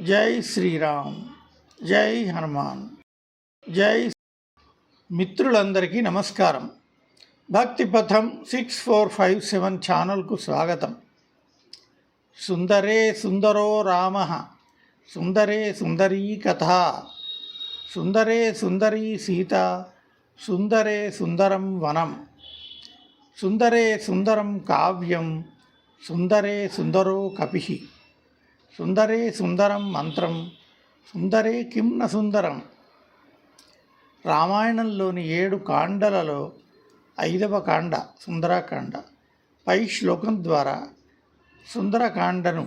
జై శ్రీరామ్, జై హనుమాన్, జై. మిత్రులందరికీ నమస్కారం. భక్తిపథం 6457 ఛానల్కు స్వాగతం. సుందరే సుందరో రామ, సుందరే సుందరీ కథ, సుందరే సుందరీ సీత, సుందరే సుందరం వనం, సుందరే సుందరం కావ్యం, సుందరే సుందరో కపిః, సుందరే సుందరం మంత్రం, సుందరే కిం న సుందరం. రామాయణంలోని 7 కాండలలో 5వ కాండ సుందరకాండ. పై శ్లోకం ద్వారా సుందరకాండను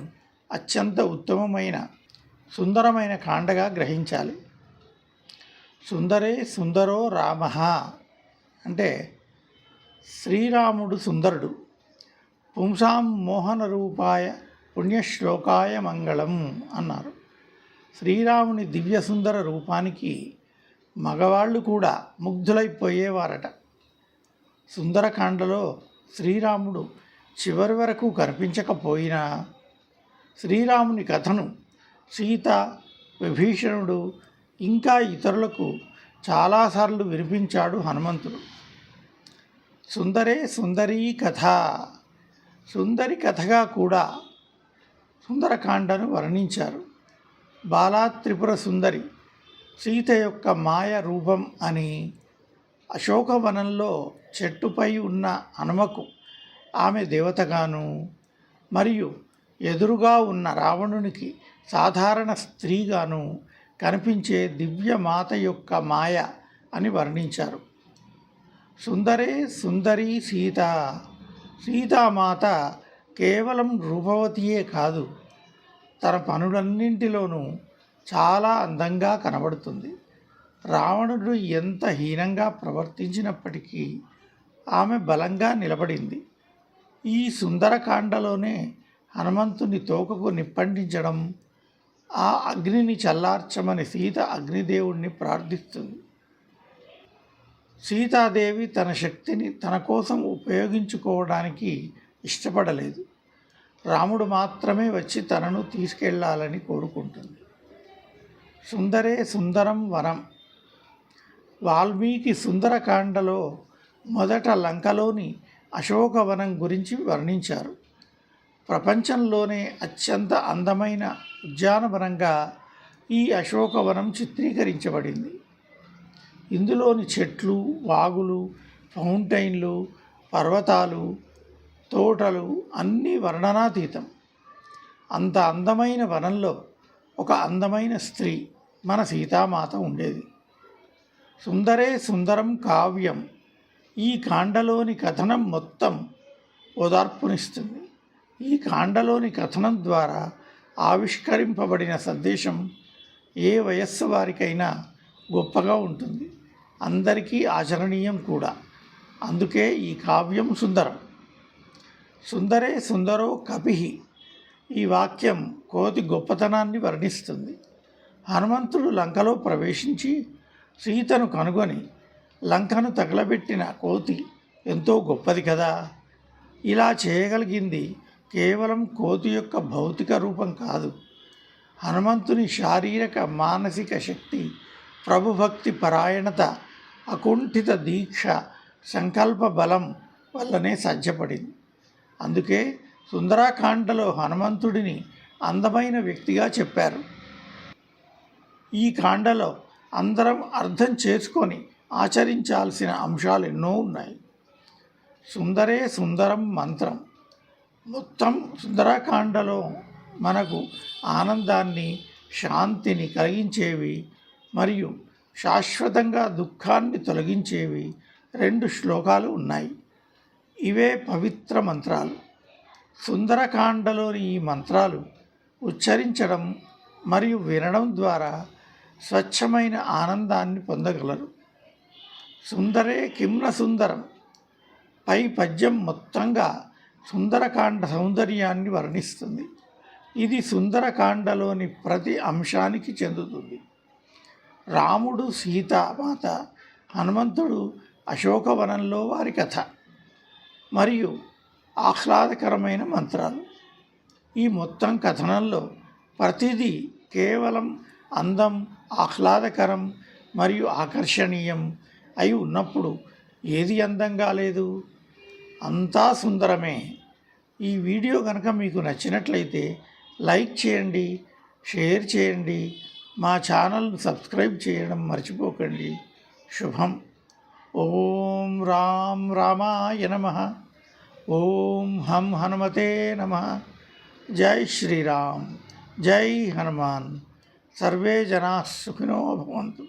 అత్యంత ఉత్తమమైన సుందరమైన కాండగా గ్రహించాలి. సుందరే సుందరో రామ అంటే శ్రీరాముడు సుందరుడు. పుంసాం మోహన రూపాయ పుణ్యశ్లోకాయ మంగళం అన్నారు. శ్రీరాముని దివ్య సుందర రూపానికి మగవాళ్ళు కూడా ముగ్ధులైపోయేవారట. సుందరకాండలో శ్రీరాముడు చివరి వరకు కనిపించకపోయినా శ్రీరాముని కథను సీత, విభీషణుడు ఇంకా ఇతరులకు చాలాసార్లు వినిపించాడు హనుమంతుడు. సుందరే సుందరీ కథ, సుందరి కథగా కూడా సుందరకాండను వర్ణించారు. బాలా త్రిపుర సుందరి సీత యొక్క మాయ రూపం అని, అశోకవనంలో చెట్టుపై ఉన్న హనుమకు ఆమె దేవతగాను, మరియు ఎదురుగా ఉన్న రావణునికి సాధారణ స్త్రీగాను కనిపించే దివ్యమాత యొక్క మాయ అని వర్ణించారు. సుందరే సుందరీ సీత, సీతామాత కేవలం రూపవతియే కాదు, తన పనులన్నింటిలోనూ చాలా అందంగా కనబడుతుంది. రావణుడు ఎంత హీనంగా ప్రవర్తించినప్పటికీ ఆమె బలంగా నిలబడింది. ఈ సుందరకాండలోనే హనుమంతుని తోకకు నిప్పంటించడం, ఆ అగ్నిని చల్లార్చమని సీత అగ్నిదేవుణ్ణి ప్రార్థిస్తుంది. సీతాదేవి తన శక్తిని తన కోసం ఉపయోగించుకోవడానికి ఇష్టపడలేదు. రాముడు మాత్రమే వచ్చి తనను తీసుకెళ్లాలని కోరుకుంటుంది. సుందరే సుందరం వనం. వాల్మీకి సుందరకాండలో మొదట లంకలోని అశోకవనం గురించి వర్ణించారు. ప్రపంచంలోనే అత్యంత అందమైన ఉద్యానవనంగా ఈ అశోకవనం చిత్రీకరించబడింది. ఇందులోని చెట్లు, వాగులు, ఫౌంటైన్లు, పర్వతాలు, తోటలు అన్నీ వర్ణనాతీతం. అంత అందమైన వనంలో ఒక అందమైన స్త్రీ, మన సీతామాత ఉండేది. సుందరే సుందరం కావ్యం. ఈ కాండలోని కథనం మొత్తం ఓదార్పునిస్తుంది. ఈ కాండలోని కథనం ద్వారా ఆవిష్కరింపబడిన సందేశం ఏ వయస్సు వారికైనా గొప్పగా ఉంటుంది, అందరికీ ఆచరణీయం కూడా. అందుకే ఈ కావ్యం సుందరం. సుందరే సుందరో కపిః. ఈ వాక్యం కోతి గొప్పతనాన్ని వర్ణిస్తుంది. హనుమంతుడు లంకలో ప్రవేశించి సీతను కనుగొని లంకను తగలబెట్టిన కోతి ఎంతో గొప్పది కదా. ఇలా చేయగలిగింది కేవలం కోతి యొక్క భౌతిక రూపం కాదు, హనుమంతుని శారీరక మానసిక శక్తి, ప్రభుభక్తి పరాయణత, అకుంఠిత దీక్ష, సంకల్ప బలం వల్లనే సాధ్యపడింది. అందుకే సుందరకాండలో హనుమంతుడిని అందమైన వ్యక్తిగా చెప్పారు. ఈ కాండలో అందరం అర్థం చేసుకొని ఆచరించాల్సిన అంశాలు ఎన్నో ఉన్నాయి. సుందరే సుందరం మంత్రం. మొత్తం సుందరకాండలో మనకు ఆనందాన్ని, శాంతిని కలిగించేవి మరియు శాశ్వతంగా దుఃఖాన్ని తొలగించేవి 2 శ్లోకాలు ఉన్నాయి. ఇవే పవిత్ర మంత్రాలు. సుందరకాండలోని ఈ మంత్రాలు ఉచ్చరించడం మరియు వినడం ద్వారా స్వచ్ఛమైన ఆనందాన్ని పొందగలరు. సుందరే కిం న సుందరం. పై పద్యం మొత్తంగా సుందరకాండ సౌందర్యాన్ని వర్ణిస్తుంది. ఇది సుందరకాండలోని ప్రతి అంశానికి చెందుతుంది. రాముడు, సీతామాత, హనుమంతుడు, అశోకవనంలో వారి కథ మరియు ఆహ్లాదకరమైన మంత్రాలు. ఈ మొత్తం కథనంలో ప్రతిదీ కేవలం అందం, ఆహ్లాదకరం మరియు ఆకర్షణీయం అయి ఉన్నప్పుడు ఏది అందంగా లేదు? అంతా సుందరమే. ఈ వీడియో కనుక మీకు నచ్చినట్లయితే లైక్ చేయండి, షేర్ చేయండి, మా ఛానల్ను సబ్స్క్రైబ్ చేయడం మర్చిపోకండి. శుభం. ఓం రాం రామాయ నమః. ఓం హం హనుమతే నమః. జై శ్రీరామ్, జై హనుమాన్. సర్వే జనాః సుఖినో భవంతు.